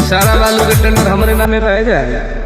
सारा बालू के टेंडर हमारे नामे रह जाए।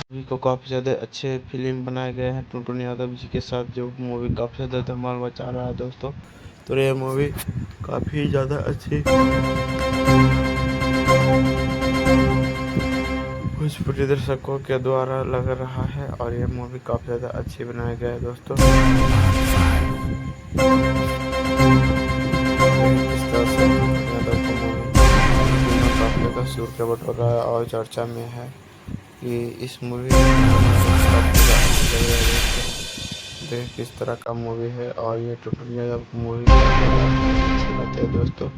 मूवी को काफ़ी ज़्यादा अच्छे फिल्म बनाए गए हैं टुनटुन यादव जी के साथ, जो मूवी काफ़ी ज़्यादा धमाल मचा रहा है दोस्तों। तो ये मूवी काफ़ी ज़्यादा अच्छी भोजपुरी दर्शकों के द्वारा लग रहा है और ये मूवी काफ़ी ज़्यादा अच्छी बनाई गई है दोस्तों। इस तरह से टुनटुन यादव का मूवी काफ़ी ज़्यादा सुर के बटोरा है और चर्चा में है कि इस मूवी देख किस तरह का मूवी है और ये टुनटुन यादव की मूवी अच्छी लगती है दोस्तों।